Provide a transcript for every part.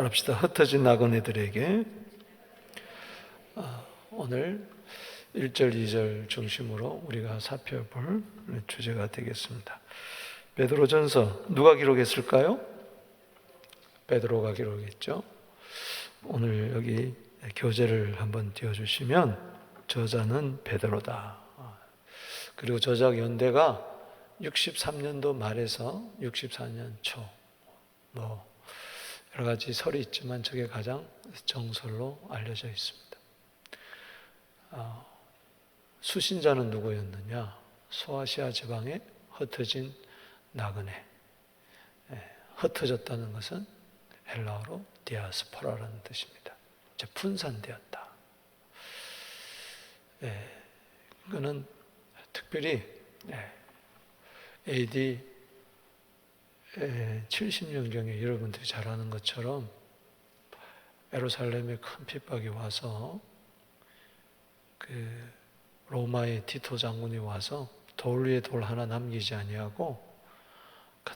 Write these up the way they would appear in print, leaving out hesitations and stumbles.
따라합시다. 흩어진 나그네들에게. 오늘 1절, 2절 중심으로 우리가 살펴볼 주제가 되겠습니다. 베드로전서 누가 기록했을까요? 베드로가 기록했죠. 오늘 여기 교재를 한번 띄워주시면 저자는 베드로다. 그리고 저작 연대가 63년도 말에서 64년 초. 여러 가지 설이 있지만 저게 가장 정설로 알려져 있습니다. 수신자는 누구였느냐? 소아시아 지방에 흩어진 나그네. 흩어졌다는 것은 헬라어로 디아스포라라는 뜻입니다. 분산되었다. 그는 특별히 AD 70년경에 여러분들이 잘 아는 것처럼 예루살렘에 큰 핍박이 와서 로마의 티토 장군이 와서 돌 위에 돌 하나 남기지 아니하고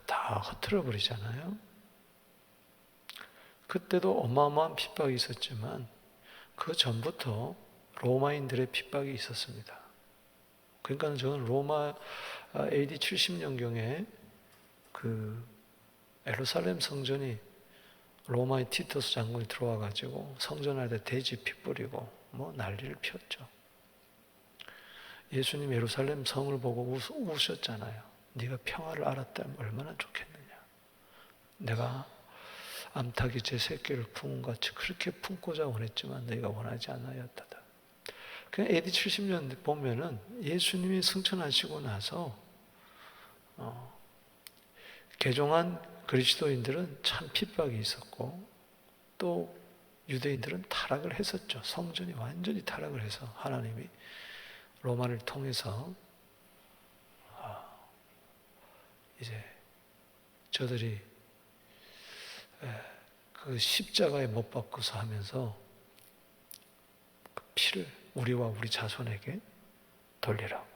다 흩어져 버리잖아요. 그때도 어마어마한 핍박이 있었지만 그 전부터 로마인들의 핍박이 있었습니다. 그러니까 저는 로마 AD 70년경에 예루살렘 성전이 로마의 티토스 장군이 들어와 가지고 성전 안에 돼지 피 뿌리고 난리를 피웠죠. 예수님 예루살렘 성을 보고 우셨잖아요. 네가 평화를 알았다면 얼마나 좋겠느냐. 내가 암탉이 제 새끼를 품은 것 같이 그렇게 품고자 원했지만 너희가 원하지 않았다다. 그냥 AD 70년 보면은 예수님이 승천하시고 나서 개종한 그리스도인들은 참 핍박이 있었고 또 유대인들은 타락을 했었죠. 성전이 완전히 타락을 해서 하나님이 로마를 통해서 이제 저들이 그 십자가에 못 박고서 하면서 그 피를 우리와 우리 자손에게 돌리라고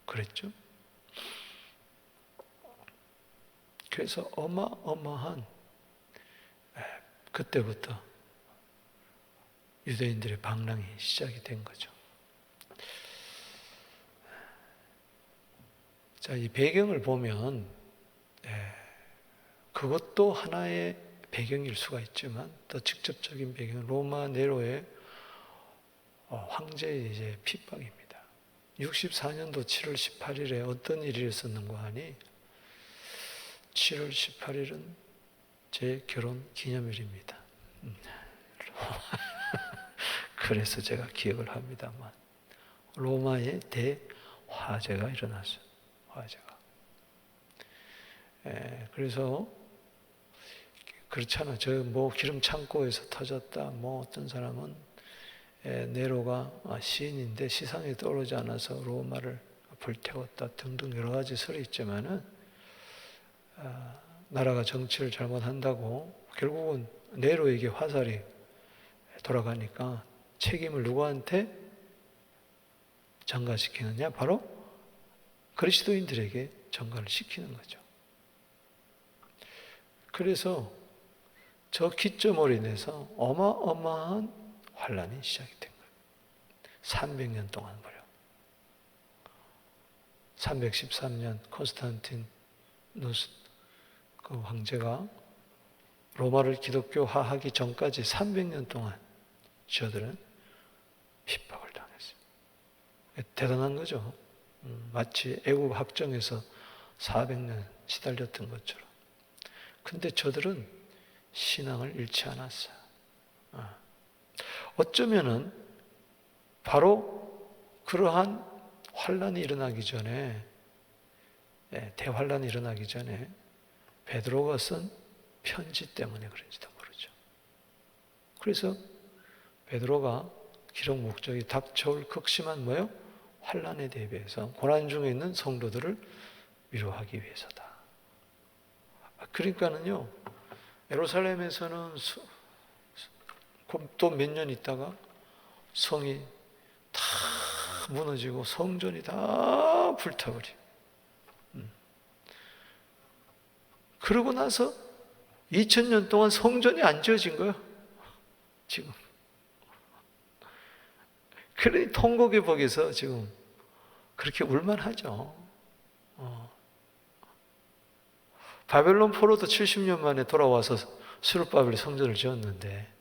그랬죠. 그래서 어마어마한 그때부터 유대인들의 방랑이 시작이 된 거죠. 자, 이 배경을 보면 그것도 하나의 배경일 수가 있지만 더 직접적인 배경은 로마 네로의 황제의 이제 핍박입니다. 64년도 7월 18일에 어떤 일이 있었는가 하니 7월 18일은 제 결혼 기념일입니다. 그래서 제가 기억을 합니다만 로마의 대화재가 일어났어요. 화재가. 그래서 그렇잖아. 기름 창고에서 터졌다. 어떤 사람은 네로가 시인인데 시상에 떠오르지 않아서 로마를 불태웠다 등등 여러 가지 설이 있지만은 나라가 정치를 잘못한다고 결국은 네로에게 화살이 돌아가니까 책임을 누구한테 전가시키느냐? 바로 그리스도인들에게 전가를 시키는 거죠. 그래서 저 기점으로 인해서 어마어마한 환란이 시작이 된 거예요. 300년 동안 무려. 313년 콘스탄티누스 그 황제가 로마를 기독교화하기 전까지 300년 동안 저들은 핍박을 당했어요. 대단한 거죠. 마치 애국 학정에서 400년 시달렸던 것처럼. 근데 저들은 신앙을 잃지 않았어요. 어쩌면은 바로 그러한 환란이 일어나기 전에 대환란이 일어나기 전에 베드로가 쓴 편지 때문에 그런지도 모르죠. 그래서 베드로가 기록 목적이 닥쳐올 극심한 환란에 대비해서 고난 중에 있는 성도들을 위로하기 위해서다. 그러니까는요, 예루살렘에서는 또 몇 년 있다가 성이 다 무너지고 성전이 다 불타버려. 그러고 나서 2000년 동안 성전이 안 지어진 거예요. 지금. 그러니 통곡의 복에서 지금 그렇게 울만하죠. 바벨론 포로도 70년 만에 돌아와서 스룹바벨이 성전을 지었는데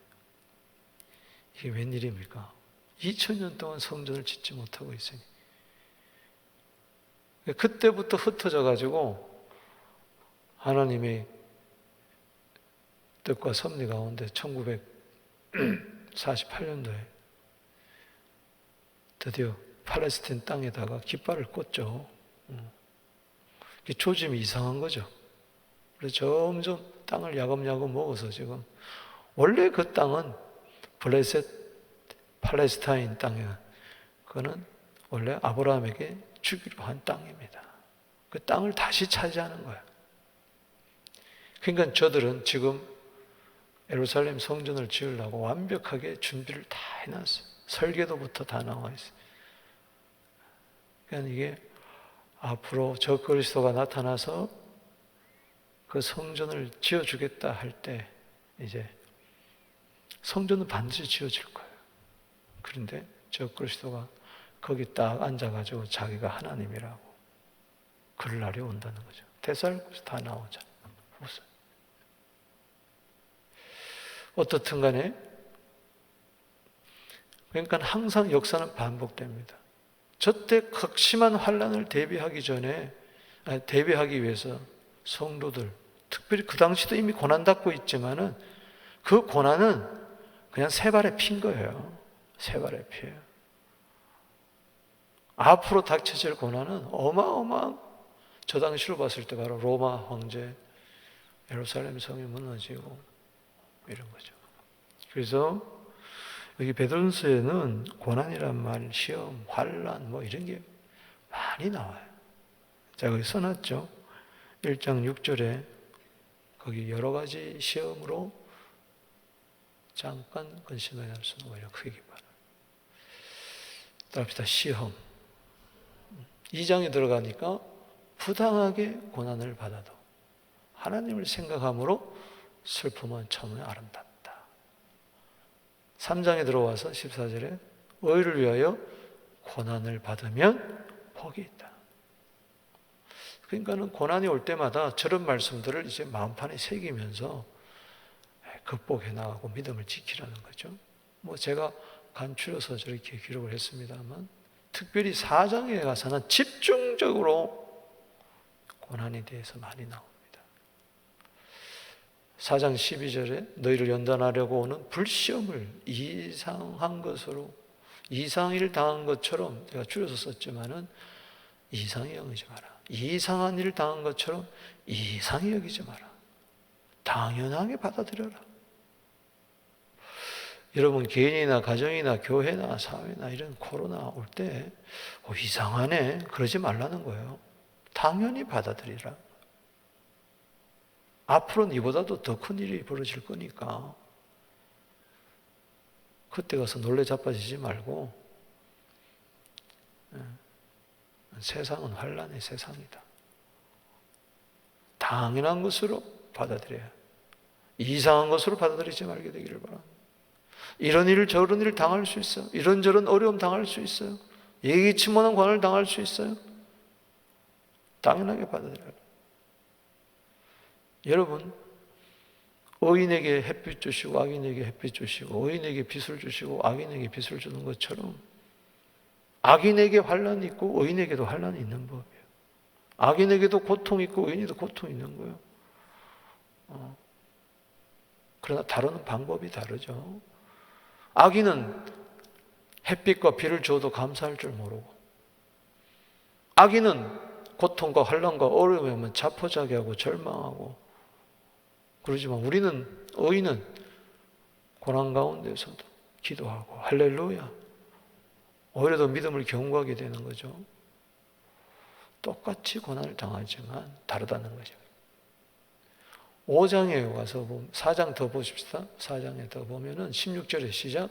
이게 웬일입니까? 2000년 동안 성전을 짓지 못하고 있으니 그때부터 흩어져 가지고 하나님의 뜻과 섭리 가운데 1948년도에 드디어 팔레스타인 땅에다가 깃발을 꽂죠. 조짐이 이상한 거죠. 그래서 점점 땅을 야금야금 먹어서 지금 원래 그 땅은 팔레스타인 땅이야. 그거는 원래 아브라함에게 주기로 한 땅입니다. 그 땅을 다시 차지하는 거야. 그러니까 저들은 지금 예루살렘 성전을 지으려고 완벽하게 준비를 다 해놨어요. 설계도부터 다 나와 있어요. 그러니까 이게 앞으로 저 그리스도가 나타나서 그 성전을 지어주겠다 할 때 이제 성전은 반드시 지어질 거예요. 그런데 저 그리스도가 거기 딱 앉아가지고 자기가 하나님이라고 그럴 날이 온다는 거죠. 데살로니가서 다 나오잖아요. 어떻든 간에 그러니까 항상 역사는 반복됩니다. 저때 극심한 환란을 대비하기 위해서 성도들, 특별히 그 당시도 이미 고난받고 있지만은 그 고난은 그냥 세 발의 피인 거예요. 세 발의 피예요. 앞으로 닥쳐질 고난은 어마어마한, 저 당시로 봤을 때 바로 로마 황제, 예루살렘 성이 무너지고 이런 거죠. 그래서 여기 베드로전서에는 고난이란 말, 시험, 환란 뭐 이런 게 많이 나와요. 자, 거기 써놨죠. 1장 6절에 거기 여러 가지 시험으로 잠깐 근심하게 할 수는 오히려 크게 바라. 따라합시다. 시험. 2장에 들어가니까 부당하게 고난을 받아도 하나님을 생각함으로 슬픔은 참으면 아름답다. 3장에 들어와서 14절에 의를 위하여 고난을 받으면 복이 있다. 그러니까는 고난이 올 때마다 저런 말씀들을 이제 마음판에 새기면서 극복해 나가고 믿음을 지키라는 거죠. 뭐 제가 간추려서 저렇게 기록을 했습니다만 특별히 4장에 가서는 집중적으로 고난에 대해서 많이 나옵니다. 4장 12절에 너희를 연단하려고 오는 불시험을 이상한 것으로, 이상일 당한 것처럼, 제가 줄여서 썼지만은 이상히 여기지 마라. 이상한 일 당한 것처럼 이상히 여기지 마라. 당연하게 받아들여라. 여러분 개인이나 가정이나 교회나 사회나 이런 코로나 올 때 이상하네 그러지 말라는 거예요. 당연히 받아들이라. 앞으로는 이보다도 더 큰 일이 벌어질 거니까 그때 가서 놀래 자빠지지 말고 세상은 환란의 세상이다. 당연한 것으로 받아들여야, 이상한 것으로 받아들이지 말게 되기를 바랍니다. 이런 일 저런 일 당할 수 있어요. 이런저런 어려움 당할 수 있어요. 예기치 못한 고난을 당할 수 있어요. 당연하게 받아들여야 돼요. 여러분, 의인에게 햇빛 주시고 악인에게 햇빛 주시고 의인에게 빛을 주시고 악인에게 빛을 주는 것처럼 악인에게 환란이 있고 의인에게도 환란이 있는 법이에요. 악인에게도 고통이 있고 의인에게도 고통이 있는 거예요. 그러나 다루는 방법이 다르죠. 악인은 햇빛과 비를 줘도 감사할 줄 모르고, 악인은 고통과 환란과 어려움에 오면 자포자기하고 절망하고 그러지만 우리는, 의인은 고난 가운데서도 기도하고 할렐루야, 오히려 더 믿음을 견고하게 되는 거죠. 똑같이 고난을 당하지만 다르다는 거죠. 5장에 와서 4장 더 보십시다. 4장에 더 보면은 16절에 시작,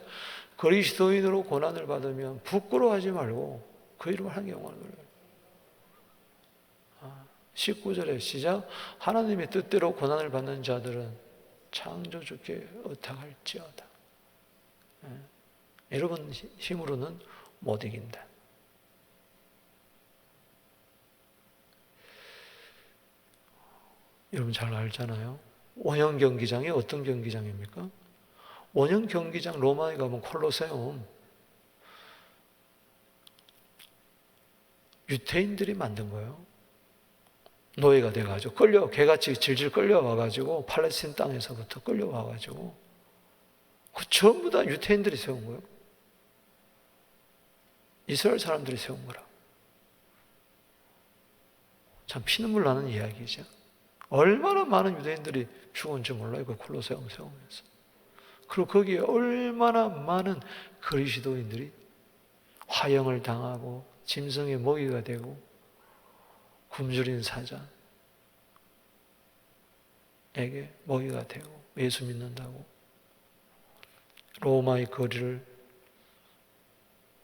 그리스도인으로 고난을 받으면 부끄러워하지 말고 그 이름을 한 영광을 누려라. 19절에 시작, 하나님의 뜻대로 고난을 받는 자들은 창조주께 의탁할지어다. 여러분 힘으로는 못 이긴다. 여러분 잘 알잖아요. 원형 경기장이 어떤 경기장입니까? 원형 경기장 로마에 가면 콜로세움. 유태인들이 만든 거예요. 노예가 돼가지고 개같이 질질 끌려와가지고 팔레스틴 땅에서부터 끌려와가지고 그 전부 다 유태인들이 세운 거예요. 이스라엘 사람들이 세운 거라. 참 피눈물 나는 이야기죠. 얼마나 많은 유대인들이 죽은지 몰라요. 그 콜로세움 세우면서. 그리고 거기에 얼마나 많은 그리스도인들이 화형을 당하고 짐승의 먹이가 되고 굶주린 사자에게 먹이가 되고 예수 믿는다고 로마의 거리를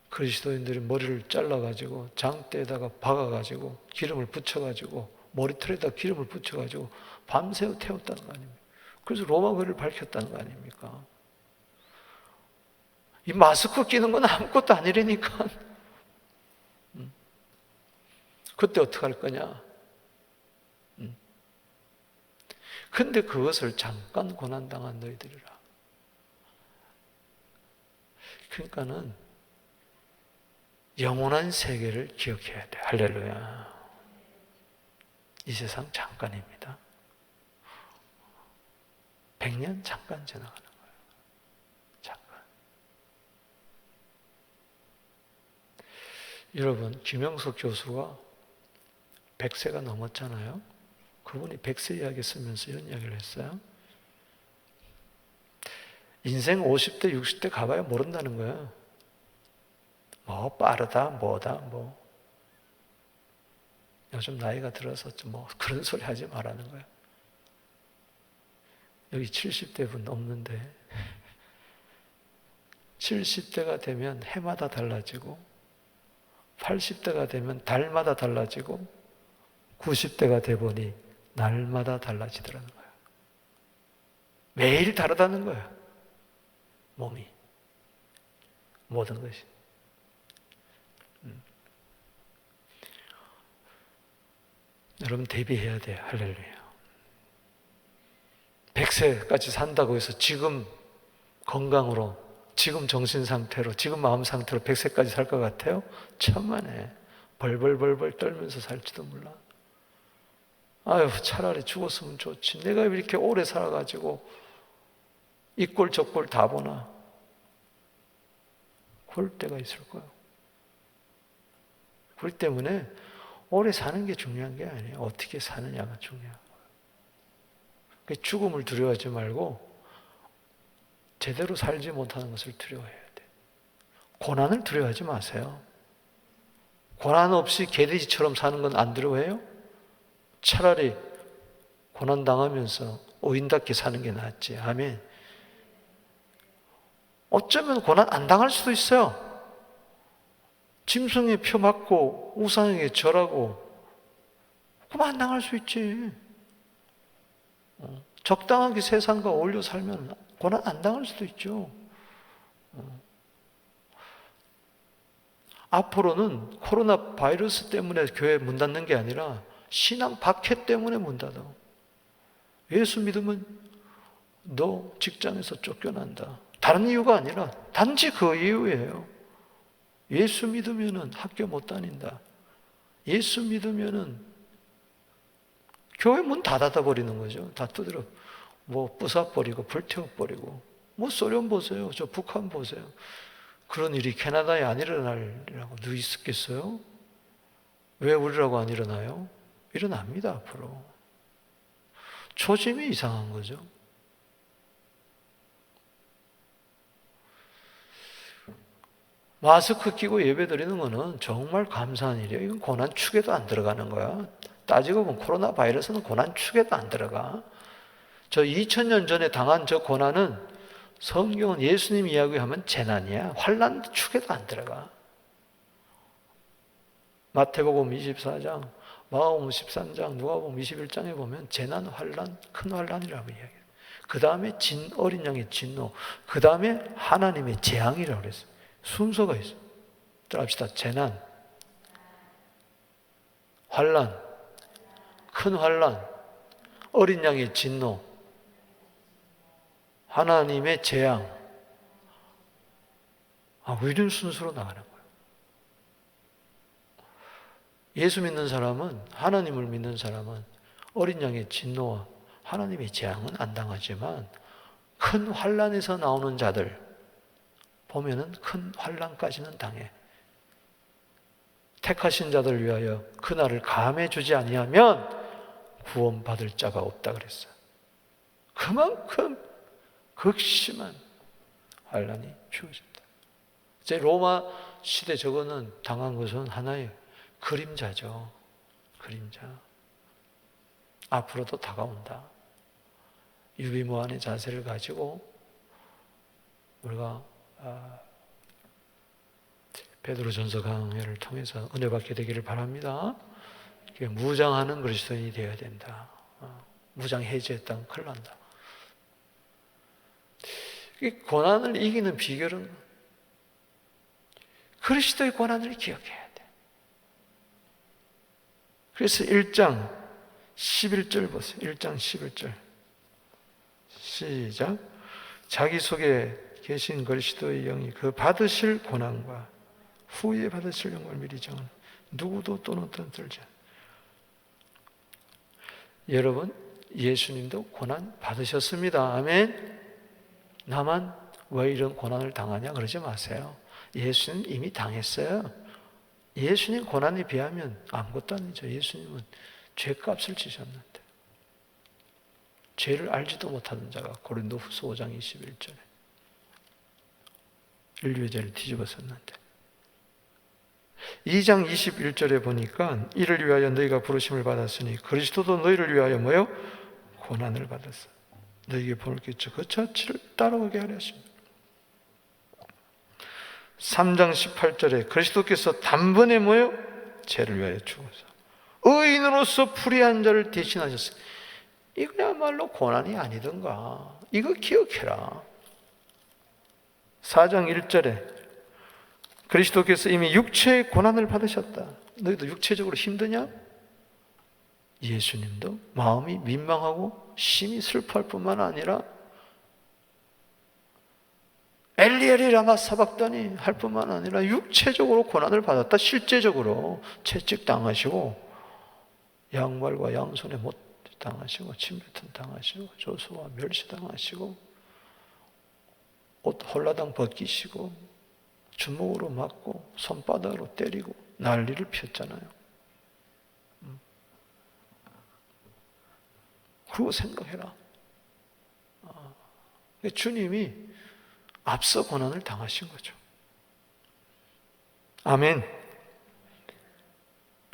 그리스도인들이 머리를 잘라가지고 장대에다가 박아가지고 기름을 붙여가지고 머리털에다 기름을 붙여가지고 밤새워 태웠다는 거 아닙니까? 그래서 로마 거리를 밝혔다는 거 아닙니까? 이 마스크 끼는 건 아무것도 아니라니까. 그때 어떻게 할 거냐? 근데 그것을 잠깐 고난당한 너희들이라. 그러니까는 영원한 세계를 기억해야 돼. 할렐루야. 이 세상 잠깐입니다. 100년 잠깐 지나가는 거예요. 잠깐. 여러분, 김영석 교수가 100세가 넘었잖아요. 그분이 100세 이야기 쓰면서 이런 이야기를 했어요. 인생 50대, 60대 가봐야 모른다는 거예요. 뭐 빠르다, 뭐다, 뭐. 요즘 나이가 들어서 뭐 그런 소리 하지 말라는 거예요. 여기 70대 분 없는데 70대가 되면 해마다 달라지고 80대가 되면 달마다 달라지고 90대가 돼 보니 날마다 달라지더라는 거예요. 매일 다르다는 거예요. 몸이. 모든 것이. 여러분 대비해야 돼요. 할렐루야. 100세까지 산다고 해서 지금 건강으로, 지금 정신 상태로, 지금 마음 상태로 100세까지 살 것 같아요? 천만에 벌벌벌벌 떨면서 살지도 몰라. 아유, 차라리 죽었으면 좋지. 내가 이렇게 오래 살아가지고 이 꼴 저 꼴 다 보나. 그럴 때가 있을 거예요. 그렇기 때문에 오래 사는 게 중요한 게 아니에요. 어떻게 사느냐가 중요한 거예요. 죽음을 두려워하지 말고 제대로 살지 못하는 것을 두려워해야 돼요. 고난을 두려워하지 마세요. 고난 없이 개돼지처럼 사는 건 안 두려워해요? 차라리 고난 당하면서 의인답게 사는 게 낫지. 아멘. 어쩌면 고난 안 당할 수도 있어요. 짐승에 표 맞고 우상에게 절하고 그럼 안 당할 수 있지. 적당하게 세상과 어울려 살면 고난 안 당할 수도 있죠. 앞으로는 코로나 바이러스 때문에 교회 문 닫는 게 아니라 신앙 박해 때문에 문 닫아. 예수 믿으면 너 직장에서 쫓겨난다. 다른 이유가 아니라 단지 그 이유예요. 예수 믿으면은 학교 못 다닌다. 예수 믿으면은 교회 문 다 닫아버리는 거죠. 다 두드려. 뭐 부숴버리고 불태워버리고. 뭐 소련 보세요. 저 북한 보세요. 그런 일이 캐나다에 안 일어날이라고 누구 있었겠어요? 왜 우리라고 안 일어나요? 일어납니다, 앞으로. 초심이 이상한 거죠. 마스크 끼고 예배 드리는 거는 정말 감사한 일이에요. 이건 고난 축에도 안 들어가는 거야. 따지고 보면 코로나 바이러스는 고난 축에도 안 들어가. 저 2000년 전에 당한 저 고난은 성경은 예수님 이야기하면 재난이야. 환난 축에도 안 들어가. 마태복음 24장, 마가복음 13장, 누가복음 21장에 보면 재난, 환난, 큰 환난이라고 이야기해요. 그 다음에 어린 양의 진노, 그 다음에 하나님의 재앙이라고 그랬어요. 순서가 있어요. 따라합시다. 재난, 환난, 큰 환난, 어린 양의 진노, 하나님의 재앙. 이런 순서로 나가는 거예요. 예수 믿는 사람은, 하나님을 믿는 사람은 어린 양의 진노와 하나님의 재앙은 안 당하지만 큰 환난에서 나오는 자들 보면은 큰 환난까지는 당해. 택하신 자들 위하여 그날을 감해 주지 아니하면 구원받을 자가 없다 그랬어요. 그만큼 극심한 환난이 주어진다. 제 로마 시대 저거는 당한 것은 하나의 그림자죠. 그림자. 앞으로도 다가온다. 유비무환의 자세를 가지고 우리가 베드로전서 강해를 통해서 은혜 받게 되기를 바랍니다. 무장하는 그리스도인이 되어야 된다. 무장 해제했다면 큰일 난다. 이 고난을 이기는 비결은 그리스도의 고난을 기억해야 돼. 그래서 1장 11절 보세요. 1장 11절. 시작. 자기 속에 계신 그리스도의 영이 그 받으실 고난과 후에 받으실 영광을 미리 정한 누구도 또는 떨지 않아. 여러분, 예수님도 고난 받으셨습니다. 아멘. 나만 왜 이런 고난을 당하냐 그러지 마세요. 예수님 이미 당했어요. 예수님 고난에 비하면 아무것도 아니죠. 예수님은 죄값을 지셨는데 죄를 알지도 못하는 자가 고린도후서 5장 21절에 인류의 죄를 뒤집어 썼는데 2장 21절에 보니까 이를 위하여 너희가 부르심을 받았으니 그리스도도 너희를 위하여 뭐요? 고난을 받았어. 너희에게 본을 끼쳐 그 자취를 따라오게 하려 하십니다. 3장 18절에 그리스도께서 단번에 뭐요? 죄를 위하여 죽어서 의인으로서 불의한 자를 대신하셨어요. 이거야말로 고난이 아니던가. 이거 기억해라. 4장 1절에 그리스도께서 이미 육체의 고난을 받으셨다. 너희도 육체적으로 힘드냐? 예수님도 마음이 민망하고 심히 슬퍼할 뿐만 아니라 엘리 엘리 라마 사박다니 할 뿐만 아니라 육체적으로 고난을 받았다. 실제적으로 채찍당하시고 양말과 양손에 못 당하시고 침뱉음 당하시고 조소와 멸시당하시고 옷 홀라당 벗기시고 주먹으로 맞고 손바닥으로 때리고 난리를 피웠잖아요. 그러고 생각해라. 주님이 앞서 고난을 당하신 거죠. 아멘.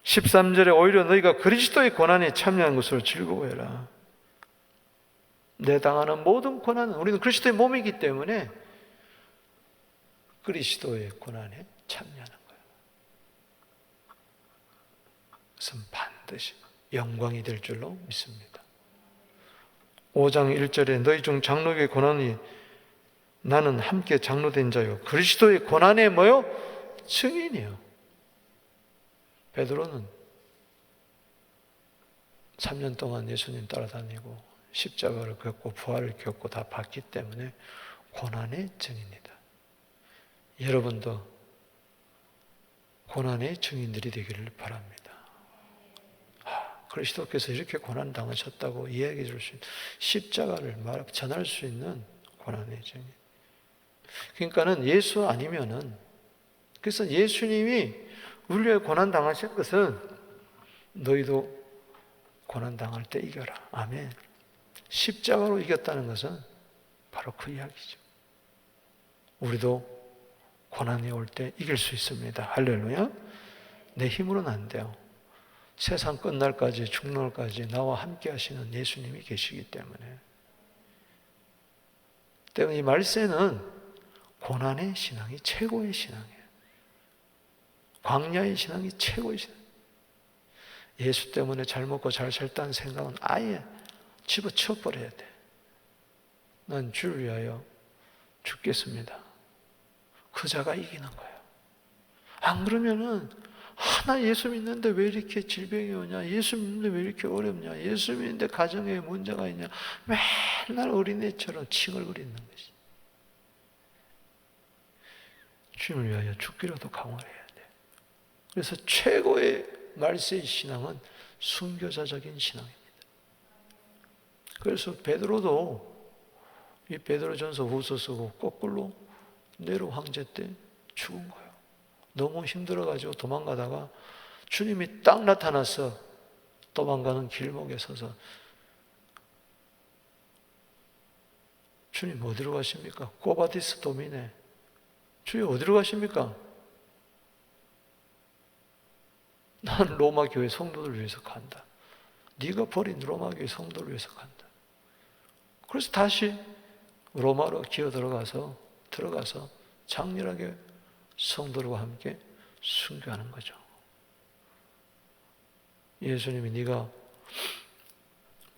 13절에 오히려 너희가 그리스도의 고난에 참여한 것으로 즐거워해라. 내 당하는 모든 고난은 우리는 그리스도의 몸이기 때문에 그리스도의 고난에 참여하는 거예요. 그것은 반드시 영광이 될 줄로 믿습니다. 5장 1절에 너희 중 장로의 고난이 나는 함께 장로된 자요 그리스도의 고난에 뭐요? 증인이요. 베드로는 3년 동안 예수님 따라다니고 십자가를 겪고 부활을 겪고 다 봤기 때문에 고난의 증인이다. 여러분도 고난의 증인들이 되기를 바랍니다. 그리스도께서 이렇게 고난 당하셨다고 이야기해 줄 수 있는 십자가를 전할 수 있는 고난의 증인. 그러니까는 예수 아니면은 그래서 예수님이 우리의 고난 당하신 것은 너희도 고난 당할 때 이겨라. 아멘. 십자가로 이겼다는 것은 바로 그 이야기죠. 우리도 고난이 올 때 이길 수 있습니다. 할렐루야. 내 힘으로는 안 돼요. 세상 끝날까지 죽날까지 나와 함께 하시는 예수님이 계시기 때문에 이 말세는 고난의 신앙이 최고의 신앙이에요. 광야의 신앙이 최고의 신앙. 예수 때문에 잘 먹고 잘 살다는 생각은 아예 집어치워버려야 돼. 난 주를 위하여 죽겠습니다. 그 자가 이기는 거예요. 안 그러면은 하나 예수 믿는데 왜 이렇게 질병이 오냐? 예수 믿는데 왜 이렇게 어렵냐? 예수 믿는데 가정에 문제가 있냐? 맨날 어린애처럼 칭얼거리는 것이. 주님을 위하여 죽기라도 강화를 해야 돼. 그래서 최고의 말세의 신앙은 순교자적인 신앙입니다. 그래서 베드로도 이 베드로전서 후서 쓰고 거꾸로 네로 황제 때 죽은 거예요. 너무 힘들어가지고 도망가다가 주님이 딱 나타나서 도망가는 길목에 서서 주님 어디로 가십니까? 꼬바디스 도미네. 주님 어디로 가십니까? 난 로마 교회 성도들 위해서 간다. 네가 버린 로마 교회 성도를 위해서 간다. 그래서 다시 로마로 기어 들어가서 장렬하게 성도들과 함께 순교하는 거죠. 예수님이 네가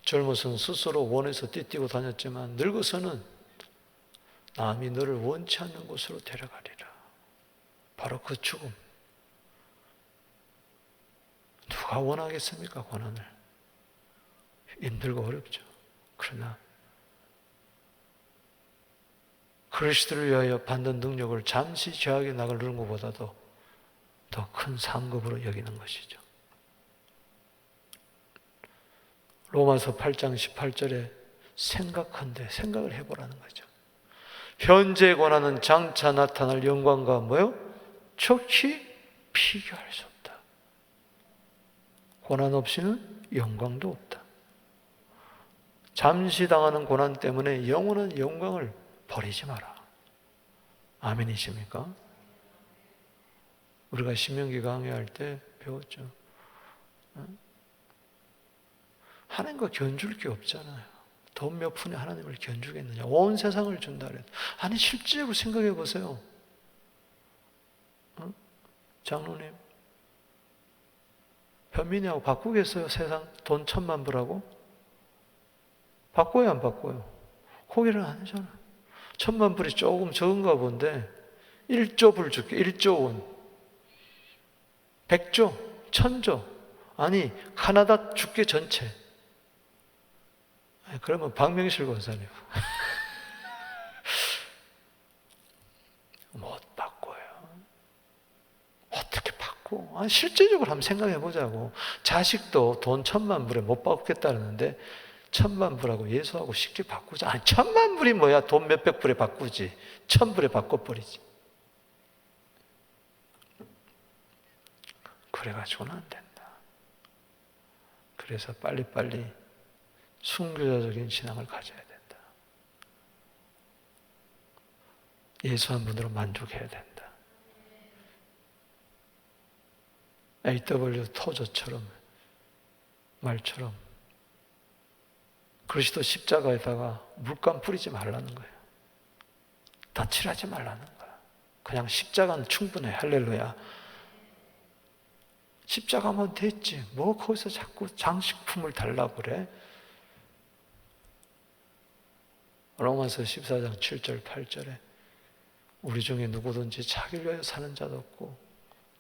젊어서는 스스로 원해서 뛰뛰고 다녔지만 늙어서는 남이 너를 원치 않는 곳으로 데려가리라. 바로 그 죽음. 누가 원하겠습니까? 고난을. 힘들고 어렵죠. 그러나 그리스도를 위하여 받는 능력을 잠시 죄악의 낙을 누른 것보다도 더 큰 상급으로 여기는 것이죠. 로마서 8장 18절에 생각을 해보라는 거죠. 현재 권하는 장차 나타날 영광과 뭐요? 척히 비교할 수 없다. 고난 없이는 영광도 없다. 잠시 당하는 고난 때문에 영원한 영광을 버리지 마라. 아멘이십니까? 우리가 신명기 강의할 때 배웠죠. 하나님과 견줄 게 없잖아요. 돈 몇 푼에 하나님을 견주겠느냐. 온 세상을 준다 그래도. 아니 실제로 생각해 보세요. 장로님 현민이하고 바꾸겠어요? 세상 돈 1,000만 불하고? 바꿔요 안 바꿔요? 고개를 안 하잖아. 1,000만 불이 조금 적은가 본데 1조 불 줄게. 1조 원. 100조, 1,000조. 아니 카나다 주께 전체. 그러면 박명실 권사님 못 바꿔요. 어떻게 바꿔? 아니, 실제적으로 한번 생각해 보자고. 자식도 돈 1,000만 불에 못 바꾸겠다는데 1,000만 불하고 예수하고 쉽게 바꾸자. 아니 1,000만 불이 뭐야? 돈 몇백 불에 바꾸지. 1,000불에 바꿔버리지. 그래가지고는 안 된다. 그래서 빨리빨리 순교자적인 신앙을 가져야 된다. 예수 한 분으로 만족해야 된다. A.W. 토저처럼 말처럼 그리스도 십자가에다가 물감 뿌리지 말라는 거예요. 덧칠하지 말라는 거야. 그냥 십자가는 충분해. 할렐루야. 십자가면 됐지. 뭐 거기서 자꾸 장식품을 달라고 그래? 로마서 14장 7절 8절에 우리 중에 누구든지 자기를 위하여 사는 자도 없고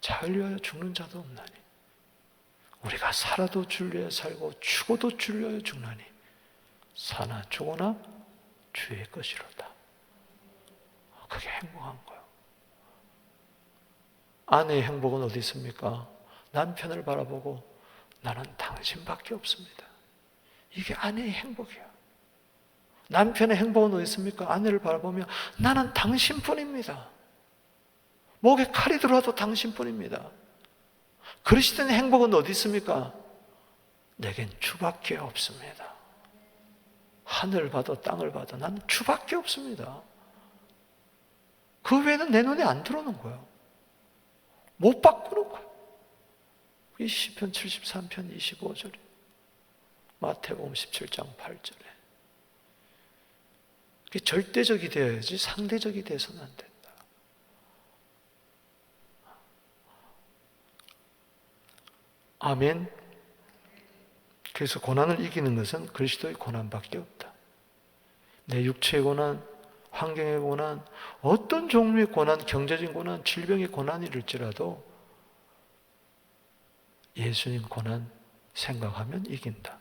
자기를 위하여 죽는 자도 없나니 우리가 살아도 주를 위하여 살고 죽어도 주를 위하여 죽나니 사나 죽어나 주의 것이로다. 그게 행복한 거예요. 아내의 행복은 어디 있습니까? 남편을 바라보고 나는 당신밖에 없습니다. 이게 아내의 행복이에요. 남편의 행복은 어디 있습니까? 아내를 바라보며 나는 당신뿐입니다. 목에 칼이 들어와도 당신뿐입니다. 그리스도인의 행복은 어디 있습니까? 내겐 주밖에 없습니다. 하늘을 봐도 땅을 봐도 난 주밖에 없습니다. 그 외에는 내 눈에 안 들어오는 거예요. 못 바꾸는 거예요. 이 시편 73편 25절에 마태복음 17장 8절에 그게 절대적이 되어야지 상대적이 돼서는 안 된다. 아멘. 그래서 고난을 이기는 것은 그리스도의 고난밖에 없다. 내 육체의 고난, 환경의 고난, 어떤 종류의 고난, 경제적인 고난, 질병의 고난일지라도 예수님 고난 생각하면 이긴다.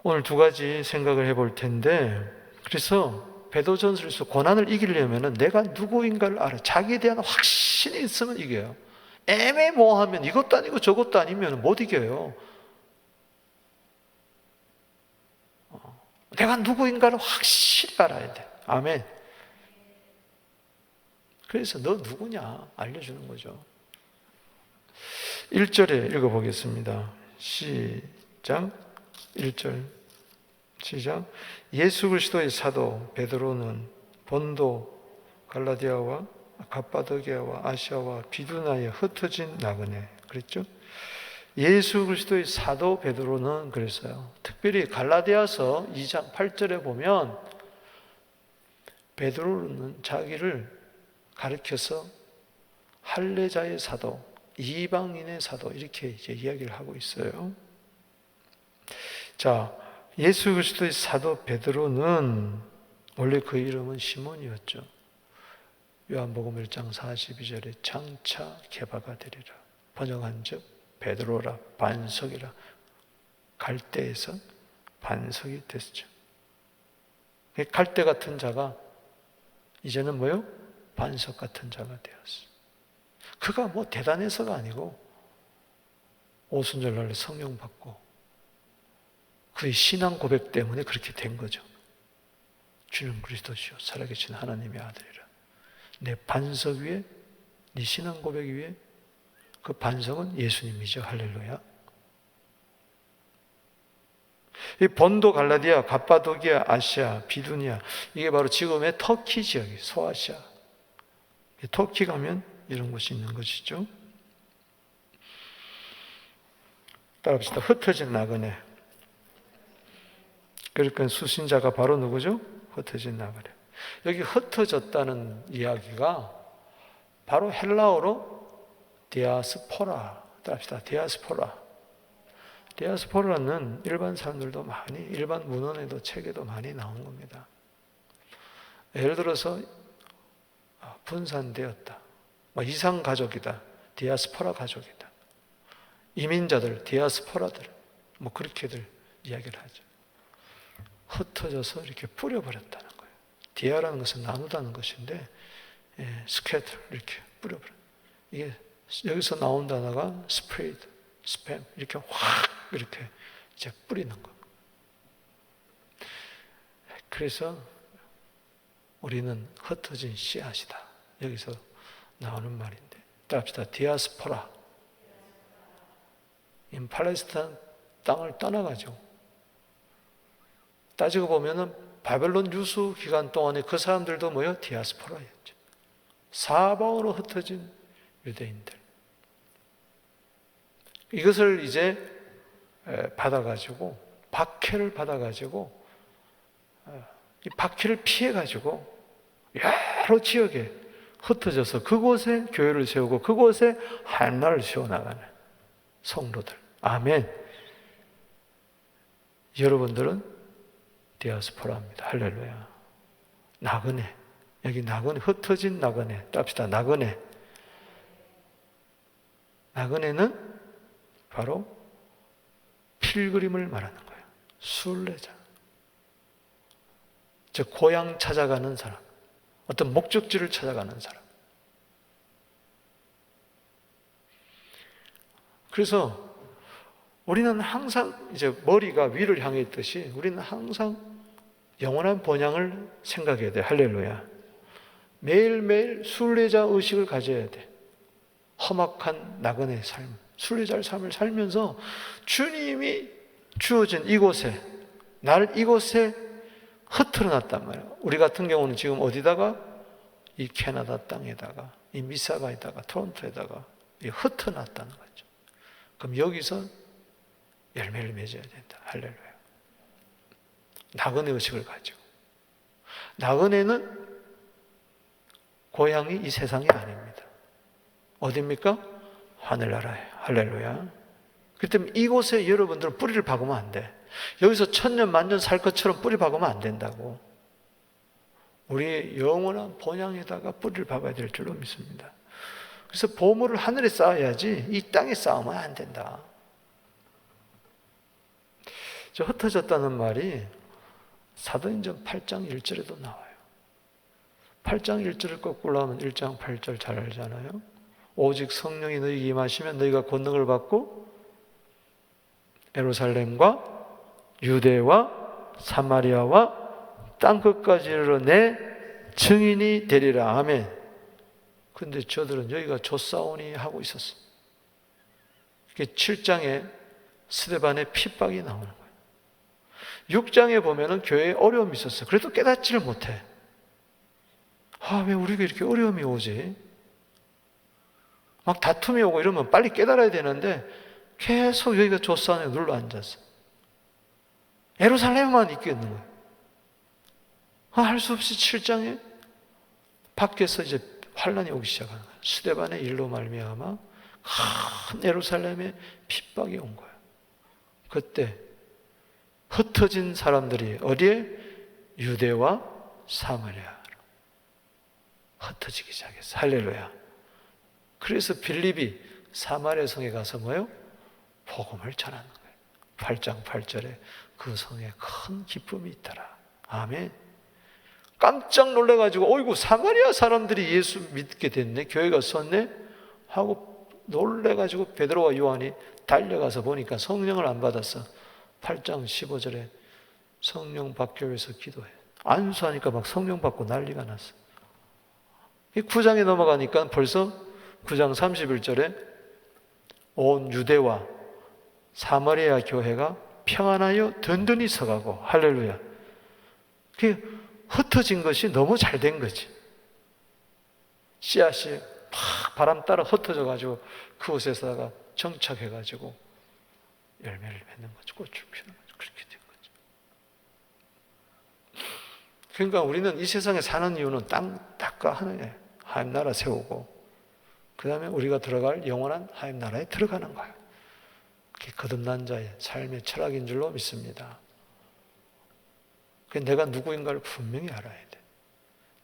오늘 두 가지 생각을 해볼 텐데, 그래서 베드로전서에서 고난을 이기려면 내가 누구인가를 알아. 자기에 대한 확신이 있으면 이겨요. 애매모호하면 이것도 아니고 저것도 아니면 못 이겨요. 내가 누구인가를 확실히 알아야 돼. 아멘. 그래서 너 누구냐 알려주는 거죠. 1절에 읽어보겠습니다. 시작. 1절 시작. 예수 그리스도의 사도 베드로는 본도, 갈라디아와 갑바도기아와 아시아와 비두나에 흩어진 나그네. 그랬죠? 예수 그리스도의 사도 베드로는 그랬어요. 특별히 갈라디아서 2장 8절에 보면 베드로는 자기를 가리켜서 할례자의 사도, 이방인의 사도 이렇게 이제 이야기를 하고 있어요. 자, 예수 그리스도의 사도 베드로는 원래 그 이름은 시몬이었죠. 요한복음 1장 42절에 장차 개바가 되리라. 번역한즉 베드로라, 반석이라. 갈대에서 반석이 됐죠. 갈대 같은 자가 이제는 뭐요? 반석 같은 자가 되었어요. 그가 뭐 대단해서가 아니고 오순절날 성령 받고 그의 신앙 고백 때문에 그렇게 된 거죠. 주는 그리스도시요 살아계신 하나님의 아들이라. 내 반석 위에, 네 신앙 고백 위에 그 반석은 예수님이죠. 할렐루야. 이 본도, 갈라디아, 갑바도기아, 아시아, 비두니아 이게 바로 지금의 터키 지역이 소아시아. 터키 가면 이런 곳이 있는 것이죠. 따라합시다. 흩어진 나그네. 그러니까 수신자가 바로 누구죠? 흩어진 나그네. 여기 흩어졌다는 이야기가 바로 헬라어로 디아스포라. 따라합시다. 디아스포라. 디아스포라는 일반 사람들도 많이, 일반 문헌에도 책에도 많이 나온 겁니다. 예를 들어서 분산되었다. 이상 가족이다. 디아스포라 가족이다. 이민자들, 디아스포라들. 그렇게들 이야기를 하죠. 흩어져서 이렇게 뿌려버렸다는 거예요. 디아라는 것은 나누다는 것인데, 스캐터 이렇게 뿌려버려. 이게 여기서 나온 단어가 스프레이드, 스팸 이렇게 확 이렇게 이제 뿌리는 거. 그래서 우리는 흩어진 씨앗이다. 여기서 나오는 말인데, 따라합시다. 디아스포라. 팔레스타인 땅을 떠나가지고 따지고 보면은 바벨론 유수 기간 동안에 그 사람들도 뭐요? 디아스포라였죠. 사방으로 흩어진 유대인들. 이것을 이제 받아가지고 박해를 받아가지고 이 박해를 피해가지고 여러 지역에 흩어져서 그곳에 교회를 세우고 그곳에 하나를 세워나가는 성도들. 아멘. 여러분들은 디아스포라입니다. 할렐루야. 나그네. 여기 나그네, 흩어진 나그네. 따합시다. 나그네. 나그네는 바로 필그림을 말하는 거예요. 순례자. 즉 고향 찾아가는 사람. 어떤 목적지를 찾아가는 사람. 그래서 우리는 항상 이제 머리가 위를 향해 있듯이 우리는 항상 영원한 본향을 생각해야 돼. 할렐루야. 매일매일 순례자 의식을 가져야 돼. 험악한 나그네 삶, 순례자의 삶을 살면서 주님이 주어진 이곳에, 나를 이곳에 흩어져 놨단 말이에요. 우리 같은 경우는 지금 어디다가? 이 캐나다 땅에다가, 이 미사가에다가, 토론토에다가 흩어져 놨다는 거죠. 그럼 여기서 열매를 맺어야 된다. 할렐루야. 나그네 의식을 가지고. 나그네는 고향이 이 세상이 아닙니다. 어디입니까? 하늘나라예요. 할렐루야. 그렇기 때문에 이곳에 여러분들은 뿌리를 박으면 안 돼. 여기서 천년 만년 살 것처럼 뿌리 박으면 안 된다고. 우리의 영원한 본향에다가 뿌리를 박아야 될 줄로 믿습니다. 그래서 보물을 하늘에 쌓아야지 이 땅에 쌓으면 안 된다. 저 흩어졌다는 말이 사도행전 8장 1절에도 나와요. 8장 1절을 거꾸로 하면 1장 8절 잘 알잖아요. 오직 성령이 너희에게 임하시면 너희가 권능을 받고 예루살렘과 유대와 사마리아와 땅끝까지 이르러 내 증인이 되리라. 아멘. 근데 저들은 여기가 조사오니 하고 있었어. 7장에 스데반의 핍박이 나오는 거예요. 6장에 보면은 교회에 어려움이 있었어. 그래도 깨닫지를 못해. 왜 우리가 이렇게 어려움이 오지? 막 다툼이 오고 이러면 빨리 깨달아야 되는데 계속 여기가 조사 안에 눌러 앉았어. 예루살렘만 있게 있는 거예요. 할 수 없이 7장에 밖에서 이제 환란이 오기 시작하는 거예요. 스데반의 일로 말미암아 큰 예루살렘에 핍박이 온 거예요. 그때 흩어진 사람들이 어디에? 유대와 사마리아로 흩어지기 시작했어요. 할렐루야. 그래서 빌립이 사마리아 성에 가서 뭐요? 복음을 전하는 거예요. 8장 8절에 그 성에 큰 기쁨이 있더라. 아멘. 깜짝 놀라가지고 어이구 사마리아 사람들이 예수 믿게 됐네, 교회가 섰네 하고 놀래가지고 베드로와 요한이 달려가서 보니까 성령을 안 받았어. 8장 15절에 성령 받기 위해서 기도해. 안수하니까 막 성령 받고 난리가 났어. 9장에 넘어가니까 벌써 9장 31절에 온 유대와 사마리아 교회가 평안하여 든든히 서가고. 할렐루야. 그게 흩어진 것이 너무 잘 된 거지. 씨앗이 막 바람 따라 흩어져가지고 그곳에다가 정착해가지고 열매를 맺는 거죠. 꽃을 피우는 거죠. 그렇게 된 거죠. 그러니까 우리는 이 세상에 사는 이유는 땅과 하늘에 하나님 나라 세우고 그 다음에 우리가 들어갈 영원한 하나님 나라에 들어가는 거예요. 그게 거듭난 자의 삶의 철학인 줄로 믿습니다. 내가 누구인가를 분명히 알아야 돼.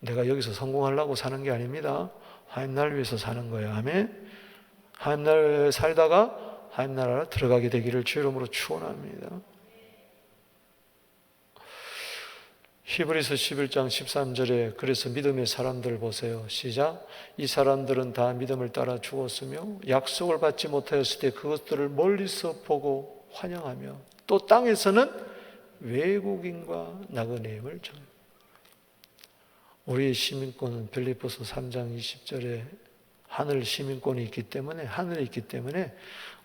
내가 여기서 성공하려고 사는 게 아닙니다. 하나님 나라를 위해서 사는 거예요. 아멘. 하나님 나라에 살다가 하나님 나라로 들어가게 되기를 주 이름으로 축원합니다. 히브리서 11장 13절에 그래서 믿음의 사람들 보세요. 시작. 이 사람들은 다 믿음을 따라 죽었으며 약속을 받지 못하였을 때 그것들을 멀리서 보고 환영하며 또 땅에서는 외국인과 나그네임을 정해요. 우리의 시민권은 빌립보서 3장 20절에 하늘 시민권이 있기 때문에, 하늘에 있기 때문에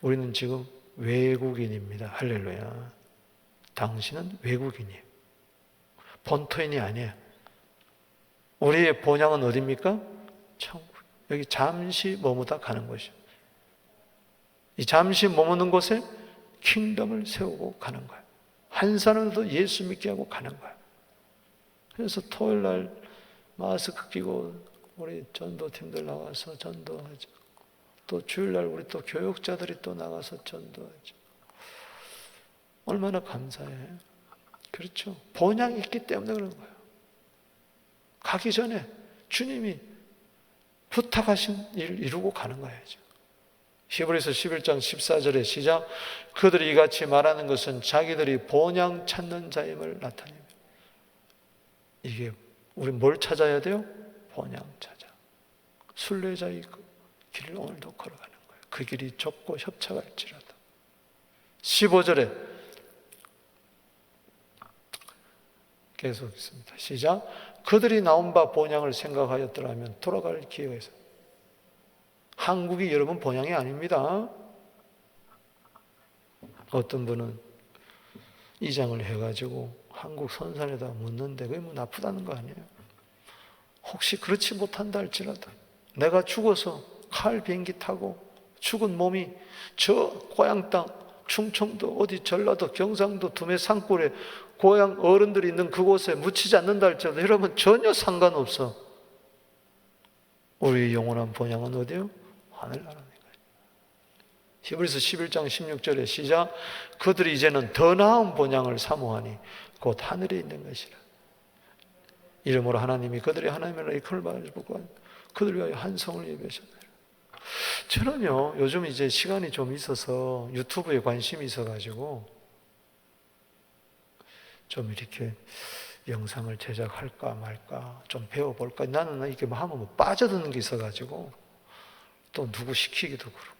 우리는 지금 외국인입니다. 할렐루야. 당신은 외국인이에요. 본토인이 아니에요. 우리의 본향은 어디입니까? 천국. 여기 잠시 머무다 가는 곳이에요. 이 잠시 머무는 곳에 킹덤을 세우고 가는 거예요. 한 사람도 예수 믿게 하고 가는 거예요. 그래서 토요일 날 마스크 끼고 우리 전도팀들 나와서 전도하죠. 또 주일 날 우리 또 교육자들이 또 나가서 전도하죠. 얼마나 감사해요. 그렇죠. 본향이 있기 때문에 그런 거예요. 가기 전에 주님이 부탁하신 일을 이루고 가는 거예요. 히브리서 11장 14절에 시작. 그들이 이같이 말하는 것은 자기들이 본향 찾는 자임을 나타냅니다. 이게 우리 뭘 찾아야 돼요? 본향 찾아. 순례자의 그 길을 오늘도 걸어가는 거예요. 그 길이 좁고 협착할지라도. 15절에 계속 있습니다. 시작. 그들이 나온 바 본향을 생각하였더라면 돌아갈 기회가 있어요. 한국이 여러분 본향이 아닙니다. 어떤 분은 이장을 해가지고 한국 선산에다 묻는데 그게 뭐 나쁘다는 거 아니에요. 혹시 그렇지 못한다 할지라도 내가 죽어서 칼 비행기 타고 죽은 몸이 저 고향 땅 충청도 어디 전라도 경상도 두메 산골에 고향 어른들이 있는 그곳에 묻히지 않는다 할지라도 여러분 전혀 상관없어. 우리의 영원한 본향은 어디요? 하늘나라니까요. 히브리서 11장 16절에 시작. 그들이 이제는 더 나은 본향을 사모하니 곧 하늘에 있는 것이라. 이러므로 하나님이 그들이 하나님의 일컬을 받고 그들 위하여 한 성을 예비하셨느니라. 저는요, 요즘 이제 시간이 좀 있어서 유튜브에 관심이 있어가지고 좀 이렇게 영상을 제작할까 말까 좀 배워볼까. 나는 이렇게 하면 뭐 빠져드는 게 있어가지고 또 누구 시키기도 그렇고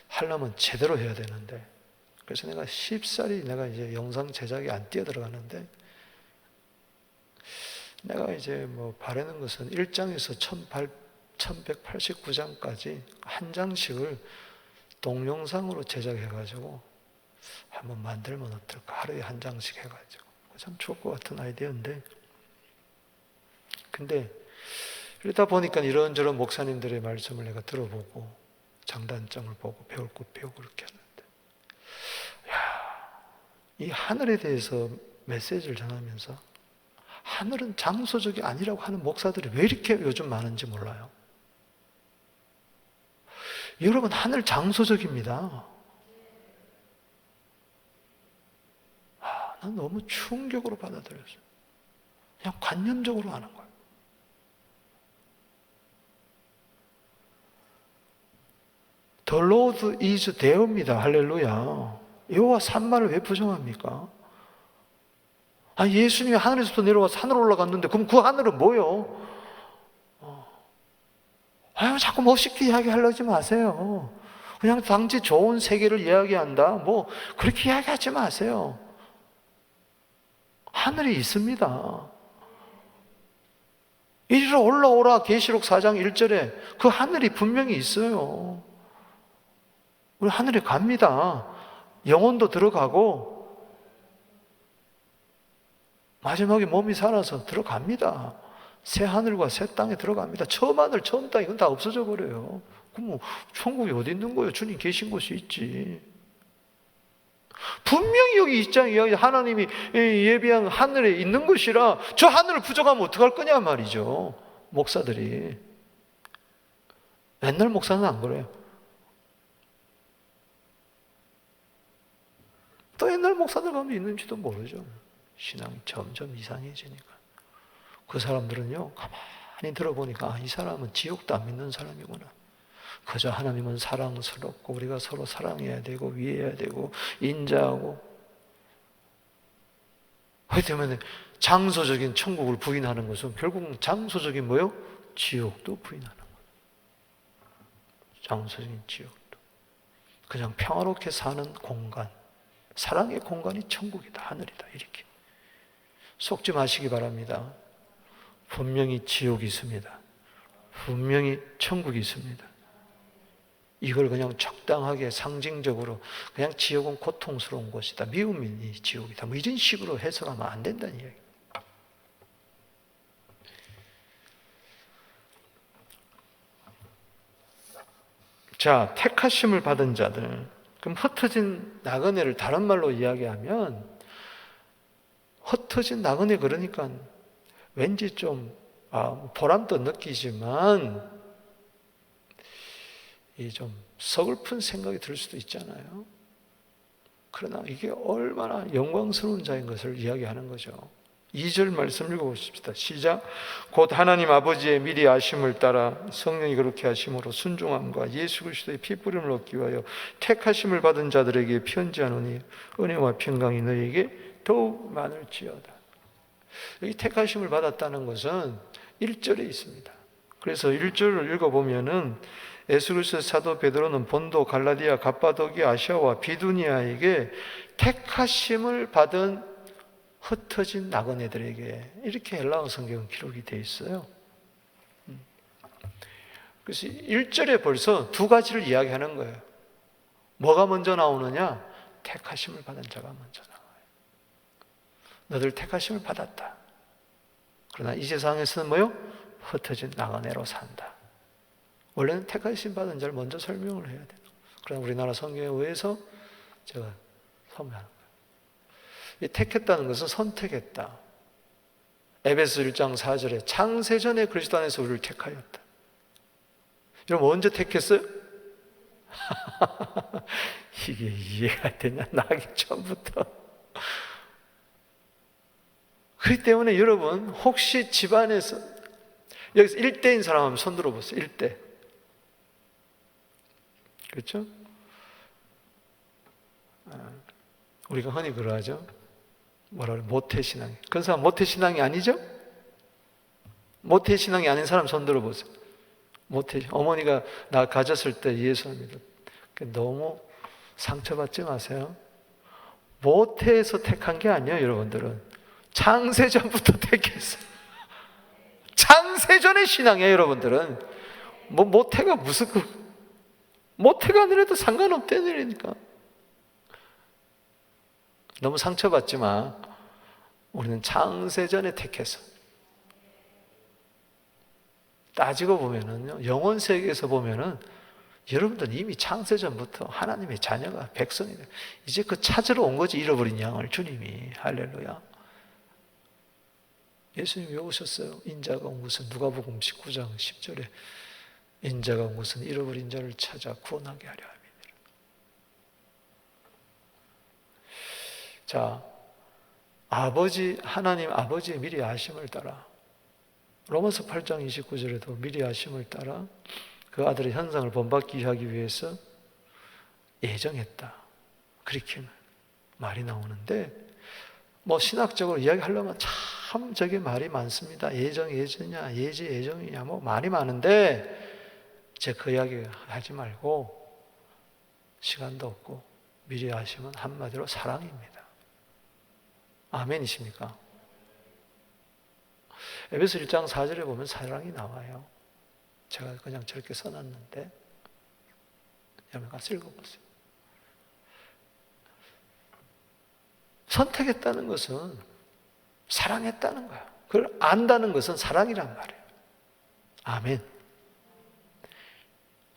하려면 제대로 해야 되는데, 그래서 내가 쉽사리 내가 이제 영상 제작에 안 뛰어들어가는데, 내가 이제 뭐 바라는 것은 1장에서 1189장까지 한 장씩을 동영상으로 제작해가지고 한번 만들면 어떨까. 하루에 한 장씩 해가지고. 참 좋을 것 같은 아이디어인데, 근데 이러다 보니까 이런저런 목사님들의 말씀을 내가 들어보고 장단점을 보고 배울 것 배우고 그렇게 하는데, 이 하늘에 대해서 메시지를 전하면서 하늘은 장소적이 아니라고 하는 목사들이 왜 이렇게 요즘 많은지 몰라요. 여러분, 하늘 장소적입니다. 난 너무 충격으로 받아들였어요. 그냥 관념적으로 하는 거예요. The Lord is there입니다. 할렐루야. 여호와 산만을 왜 부정합니까? 예수님이 하늘에서부터 내려와서 하늘 올라갔는데 그럼 그 하늘은 뭐요? 자꾸 멋있게 이야기하려지 마세요. 그냥 단지 좋은 세계를 이야기한다, 뭐 그렇게 이야기하지 마세요. 하늘이 있습니다. 이리로 올라오라 계시록 4장 1절에 그 하늘이 분명히 있어요. 우리 하늘에 갑니다. 영혼도 들어가고 마지막에 몸이 살아서 들어갑니다. 새 하늘과 새 땅에 들어갑니다. 처음 하늘 처음 땅 이건 다 없어져 버려요. 그럼 뭐 천국이 어디 있는 거예요? 주님 계신 곳이 있지. 분명히 여기 2장 이야기 하나님이 예비한 하늘에 있는 것이라 저 하늘을 부정하면 어떡할 거냐 말이죠. 목사들이. 옛날 목사는 안 그래요. 또 옛날 목사들 가면 있는지도 모르죠. 신앙이 점점 이상해지니까. 그 사람들은요, 가만히 들어보니까 이 사람은 지옥도 안 믿는 사람이구나. 그저 하나님은 사랑스럽고 우리가 서로 사랑해야 되고 위해야 되고 인자하고, 그렇기 때문에 장소적인 천국을 부인하는 것은 결국은 장소적인 뭐요? 지옥도 부인하는 거예요. 장소적인 지옥도. 그냥 평화롭게 사는 공간, 사랑의 공간이 천국이다, 하늘이다, 이렇게 속지 마시기 바랍니다. 분명히 지옥이 있습니다. 분명히 천국이 있습니다. 이걸 그냥 적당하게 상징적으로 그냥 지옥은 고통스러운 곳이다, 미움이 지옥이다, 뭐 이런 식으로 해석하면 안 된다는 이야기. 자, 택하심을 받은 자들. 그럼 흩어진 나그네를 다른 말로 이야기하면, 흩어진 나그네, 그러니까 왠지 좀 보람도 느끼지만 이 좀 서글픈 생각이 들 수도 있잖아요. 그러나 이게 얼마나 영광스러운 자인 것을 이야기하는 거죠. 2절 말씀 읽어보십시다. 시작. 곧 하나님 아버지의 미리 아심을 따라 성령이 그렇게 하심으로 순종함과 예수 그리스도의 피뿌림을 얻기 위하여 택하심을 받은 자들에게 편지하노니 은혜와 평강이 너희에게 더욱 많을지어다. 여기 택하심을 받았다는 것은 1절에 있습니다. 그래서 1절을 읽어보면은 예수 그리스도의 사도 베드로는 본도, 갈라디아, 갑바도기아, 아시아와 비두니아에게 택하심을 받은 흩어진 나그네들에게, 이렇게 헬라어 성경은 기록이 되어 있어요. 그래서 1절에 벌써 두 가지를 이야기하는 거예요. 뭐가 먼저 나오느냐? 택하심을 받은 자가 먼저 나와요. 너들 택하심을 받았다. 그러나 이 세상에서는 뭐요? 흩어진 나그네로 산다. 원래는 택하심 받은 자를 먼저 설명을 해야 돼요. 그러나 우리나라 성경에 의해서 제가 설명하는 거예요. 이 택했다는 것은 선택했다. 에베소 1장 4절에 창세전에 그리스도 안에서 우리를 택하였다. 여러분 언제 택했어요? 이게 이해가 되냐? 나기 전부터. 그렇기 때문에 여러분, 혹시 집안에서 여기서 일대인 사람 한번 손 들어보세요. 일대. 그렇죠? 우리가 흔히 그러하죠. 뭐라 그래? 모태신앙. 그런 사람 모태신앙이 아니죠? 모태신앙이 아닌 사람 손 들어보세요. 어머니가 나 가졌을 때 예수 믿었. 너무 상처받지 마세요. 모태에서 택한 게 아니에요, 여러분들은. 창세전부터 택했어요. 창세전의 신앙이에요, 여러분들은. 모태가 무슨 모태가 아니라도 상관없다는 일이니까. 너무 상처받지 마. 우리는 창세전에 택해서. 따지고 보면은요, 영혼 세계에서 보면은 여러분들은 이미 창세전부터 하나님의 자녀가 백성이다. 이제 그 찾으러 온 거지, 잃어버린 양을 주님이. 할렐루야. 예수님이 왜 오셨어요? 인자가 온 것은 누가복음 19장 10절에 인자가 온 것은 잃어버린 자를 찾아 구원하게 하려 함이니라. 자, 하나님 아버지의 미리 아심을 따라 로마서 8장 29절에도 미리 아심을 따라 그 아들의 현상을 본받게 하기 위해서 예정했다. 그렇게 말이 나오는데 신학적으로 이야기하려면 참 저게 말이 많습니다. 예정이냐 예정이냐 말이 많은데 제가 그 이야기 하지 말고 시간도 없고 미리 하시면 한마디로 사랑입니다. 아멘이십니까? 에베소 1장 4절에 보면 사랑이 나와요. 제가 그냥 저렇게 써놨는데 여러분 가서 읽어보세요. 선택했다는 것은 사랑했다는 거야. 그걸 안다는 것은 사랑이란 말이에요. 아멘.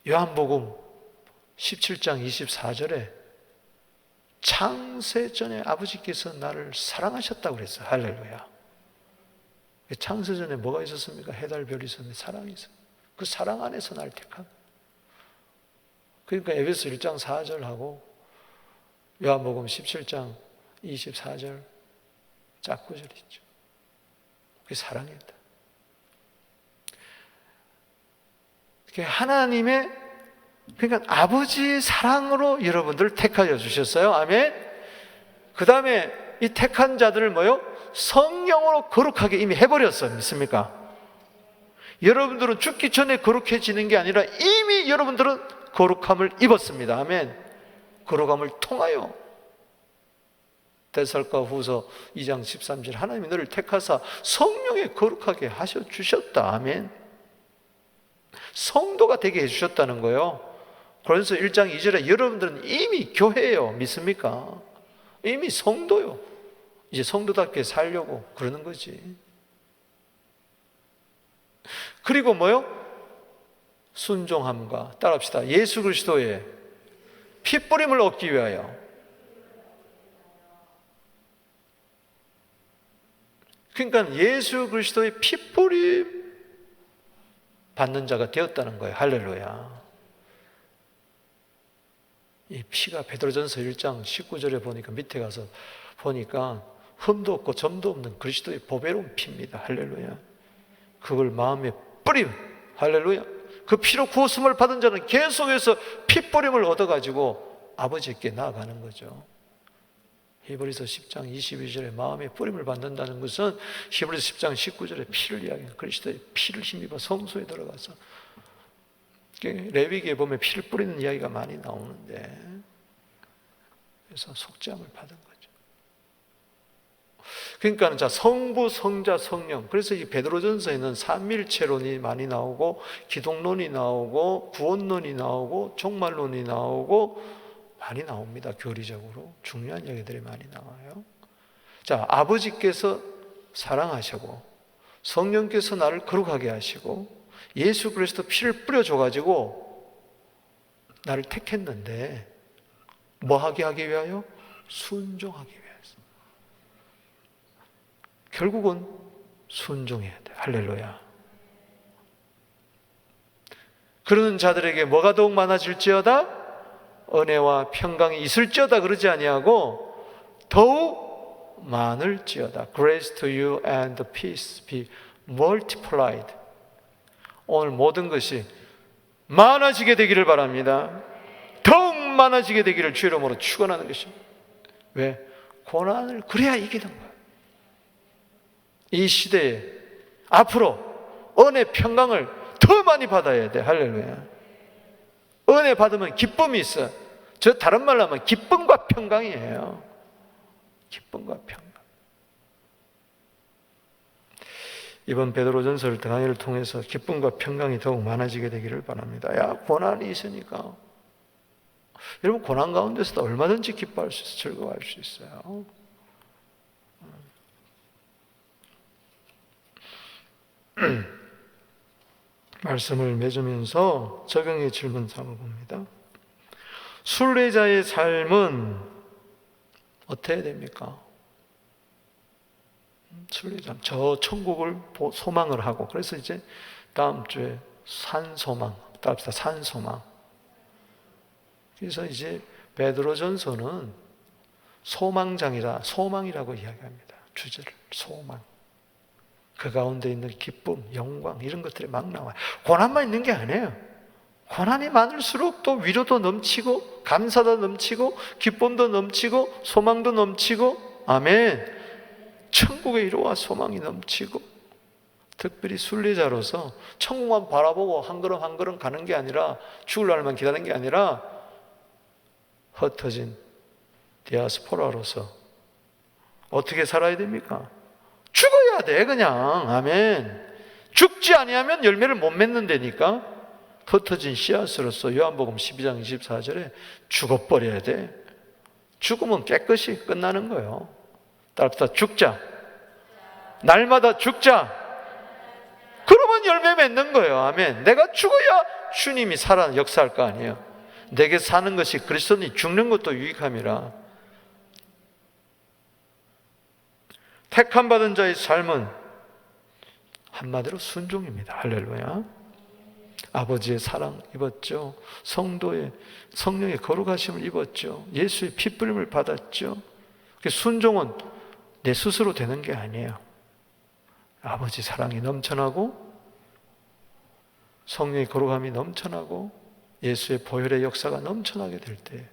요한복음 17장 24절에 창세전에 아버지께서 나를 사랑하셨다고 그랬어요. 할렐루야. 창세전에 뭐가 있었습니까? 해달 별이 있었는데 사랑이 있어요. 그 사랑 안에서 날 택한. 그러니까 에베소 1장 4절하고 요한복음 17장 24절 짝구절 있죠. 그게 사랑이다. 하나님의 그러니까 아버지의 사랑으로 여러분들을 택하여 주셨어요. 아멘. 그 다음에 이 택한 자들을 성령으로 거룩하게 이미 해버렸어요. 믿습니까? 여러분들은 죽기 전에 거룩해지는 게 아니라 이미 여러분들은 거룩함을 입었습니다. 아멘. 거룩함을 통하여 데살로니가후서 2장 13절 하나님이 너를 택하사 성령에 거룩하게 하셔 주셨다. 아멘. 성도가 되게 해주셨다는 거예요. 그래서 1장 2절에 여러분들은 이미 교회예요. 믿습니까? 이미 성도요. 이제 성도답게 살려고 그러는 거지. 그리고 순종함과 따라합시다. 예수 그리스도의 핏뿌림을 얻기 위하여. 그러니까 예수 그리스도의 핏뿌림 받는 자가 되었다는 거예요. 할렐루야. 이 피가 베드로전서 1장 19절에 보니까 밑에 가서 보니까 흠도 없고 점도 없는 그리스도의 보배로운 피입니다. 할렐루야. 그걸 마음에 뿌림. 할렐루야. 그 피로 구원을 받은 자는 계속해서 핏뿌림을 얻어가지고 아버지께 나아가는 거죠. 히브리서 10장 22절에 마음에 뿌림을 받는다는 것은 히브리서 10장 19절에 피를 이야기해요. 그리스도의 피를 힘입어 성소에 들어가서 레위기에 보면 피를 뿌리는 이야기가 많이 나오는데 그래서 속죄함을 받은 거죠. 그러니까 자 성부, 성자, 성령. 그래서 이 베드로전서에는 삼위일체론이 많이 나오고 기독론이 나오고 구원론이 나오고 종말론이 나오고 많이 나옵니다. 교리적으로 중요한 이야기들이 많이 나와요. 자, 아버지께서 사랑하시고 성령께서 나를 거룩하게 하시고 예수 그리스도 피를 뿌려줘가지고 나를 택했는데 뭐 하게 하기 위하여? 순종하기 위해서. 결국은 순종해야 돼. 할렐루야. 그러는 자들에게 뭐가 더욱 많아질지어다? 은혜와 평강이 있을지어다 그러지 아니하고 더욱 많을지어다. Grace to you and peace be multiplied. 오늘 모든 것이 많아지게 되기를 바랍니다. 더욱 많아지게 되기를 주 이름으로 축원하는 것입니다. 왜? 고난을 그래야 이기는 거예요. 이 시대에 앞으로 은혜 평강을 더 많이 받아야 돼. 할렐루야. 은혜 받으면 기쁨이 있어. 저 다른 말로 하면 기쁨과 평강이에요. 기쁨과 평강. 이번 베드로전서 강의를 통해서 기쁨과 평강이 더욱 많아지게 되기를 바랍니다. 야, 고난이 있으니까 여러분, 고난 가운데서도 얼마든지 기뻐할 수 있어요. 즐거워할 수 있어요. 말씀을 맺으면서 적용의 질문 삼아봅니다. 순례자의 삶은 어떻게 됩니까? 순례자, 저 천국을 소망을 하고, 그래서 이제 다음 주에 산소망, 따라합시다. 산소망. 그래서 이제 베드로전서는 소망장이라, 소망이라고 이야기합니다. 주제를 소망. 그 가운데 있는 기쁨, 영광 이런 것들이 막 나와요. 고난만 있는 게 아니에요. 고난이 많을수록 또 위로도 넘치고 감사도 넘치고 기쁨도 넘치고 소망도 넘치고, 아멘. 천국의 위로와 소망이 넘치고, 특별히 순례자로서 천국만 바라보고 한 걸음 한 걸음 가는 게 아니라, 죽을 날만 기다리는 게 아니라 흩어진 디아스포라로서 어떻게 살아야 됩니까? 죽어야 돼, 그냥. 아멘. 죽지 아니하면 열매를 못 맺는다니까. 흩어진 씨앗으로서 요한복음 12장 24절에 죽어버려야 돼. 죽으면 깨끗이 끝나는 거예요. 따라서 죽자. 날마다 죽자. 그러면 열매 맺는 거예요. 아멘. 내가 죽어야 주님이 살아 역사할 거 아니에요. 내게 사는 것이 그리스도니 죽는 것도 유익함이라. 택함 받은 자의 삶은 한마디로 순종입니다. 할렐루야. 아버지의 사랑 입었죠. 성도의 성령의 거룩하심을 입었죠. 예수의 피뿌림을 받았죠. 순종은 내 스스로 되는 게 아니에요. 아버지 사랑이 넘쳐나고 성령의 거룩함이 넘쳐나고 예수의 보혈의 역사가 넘쳐나게 될 때,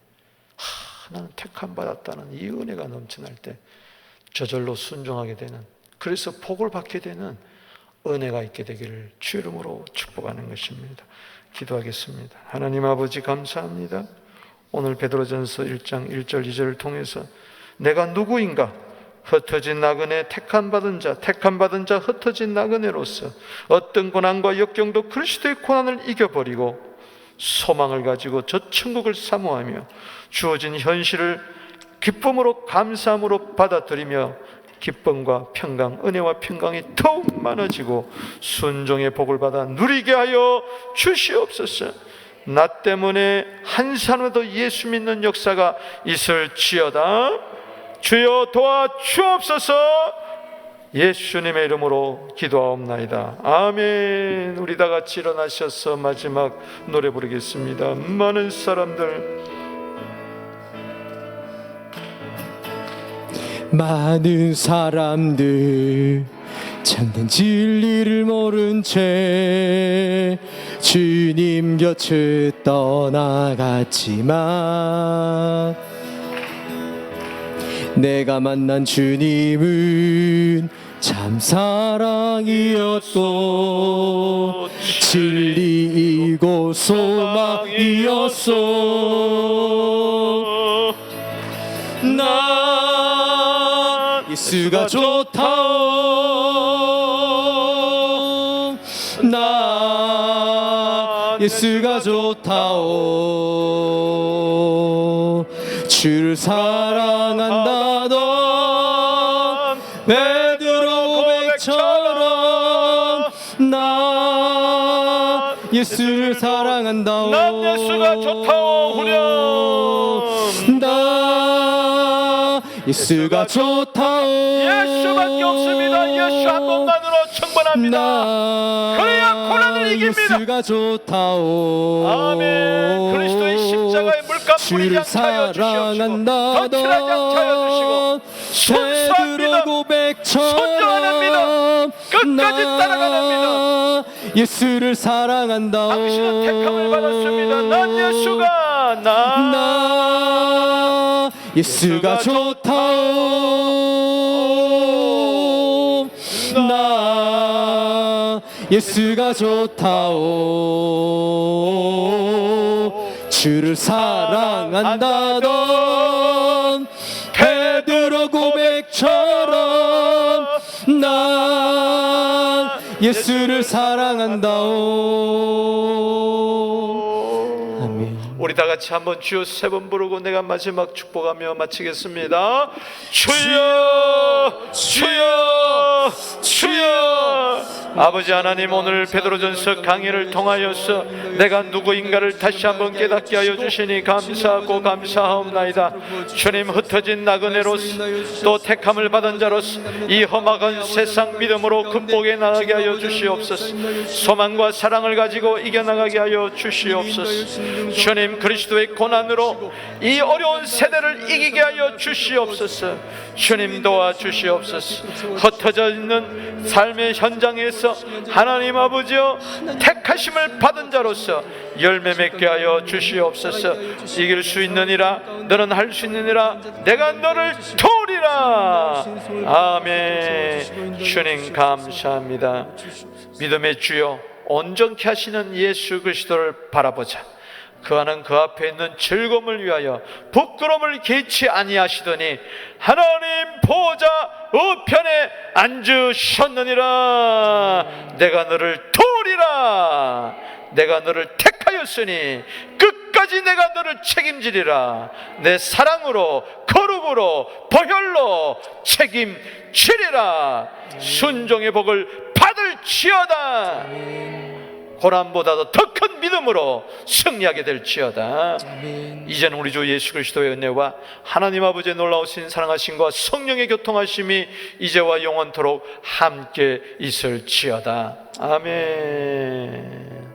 나는 택함 받았다는 이 은혜가 넘쳐날 때 저절로 순종하게 되는, 그래서 복을 받게 되는 은혜가 있게 되기를 주 이름으로 축복하는 것입니다. 기도하겠습니다. 하나님 아버지, 감사합니다. 오늘 베드로전서 1장 1절 2절을 통해서 내가 누구인가? 흩어진 나그네, 택함받은 자 흩어진 나그네로서 어떤 고난과 역경도 그리스도의 고난을 이겨버리고 소망을 가지고 저 천국을 사모하며 주어진 현실을 기쁨으로 감사함으로 받아들이며 기쁨과 평강, 은혜와 평강이 더욱 많아지고 순종의 복을 받아 누리게 하여 주시옵소서. 나 때문에 한 사람도 예수 믿는 역사가 있을지어다. 주여 도와주옵소서. 예수님의 이름으로 기도하옵나이다. 아멘. 우리 다 같이 일어나셔서 마지막 노래 부르겠습니다. 많은 사람들 참된 진리를 모른 채 주님 곁을 떠나갔지만 내가 만난 주님은 참 사랑이었소. 진리이고 소망이었소. 나 예수가 좋다오. 나 예수가 좋다오. 주를 사랑한다던 베드로 고백처럼 나 예수를 사랑한다오. 난 예수가 좋다오. 후렴. 나 예수가 좋다오. 예수밖에 없습니다. 예수 한 번만으로 충분합니다. 그래야 고난을 이깁니다. 예수가 좋다오. 아멘. 그리스도의 십자가의 물가 뿌리지 않게 하여 주시옵시고 덧칠하지 않게 하여 주시고 순수한 믿음, 순종하는 믿음, 끝까지 따라가는 믿음. 예수를 사랑한다. 당신은 택함을 받았습니다. 난 예수가 나 예수가 좋다오. 나 예수가 좋다오. 주를 사랑한다던 베드로 고백처럼 난 예수를 사랑한다오. 아멘. 우리 다 같이 한번 주여 세 번 부르고 내가 마지막 축복하며 마치겠습니다. 주여 주여 주여. 아버지 하나님, 오늘 베드로전서 강의를 통하여서 내가 누구인가를 다시 한번 깨닫게 하여 주시니 감사하고 감사하옵나이다. 주님, 흩어진 나그네로서 또 택함을 받은 자로서 이 험악한 세상 믿음으로 극복해 나가게 하여 주시옵소서. 소망과 사랑을 가지고 이겨나가게 하여 주시옵소서. 주님, 그리스도의 고난으로 이 어려운 세대를 이기게 하여 주시옵소서. 주님, 도와주시옵소서. 흩어져 있는 삶의 현장에서 하나님 아버지여 택하심을 받은 자로서 열매 맺게 하여 주시옵소서. 이길 수 있느니라, 너는 할 수 있느니라, 내가 너를 도우리라. 아멘. 주님 감사합니다. 믿음의 주여, 온전케 하시는 예수 그리스도를 바라보자. 그와는 그 앞에 있는 즐거움을 위하여 부끄러움을 개치 아니하시더니 하나님 보호자 우편에 앉으셨느니라. 내가 너를 도우리라. 내가 너를 택하였으니 끝까지 내가 너를 책임지리라. 내 사랑으로, 거룩으로, 보혈로 책임지리라. 순종의 복을 받을지어다. 고난보다도 더 큰 믿음으로 승리하게 될지어다. 이제는 우리 주 예수 그리스도의 은혜와 하나님 아버지의 놀라우신 사랑하심과 성령의 교통하심이 이제와 영원토록 함께 있을지어다. 아멘.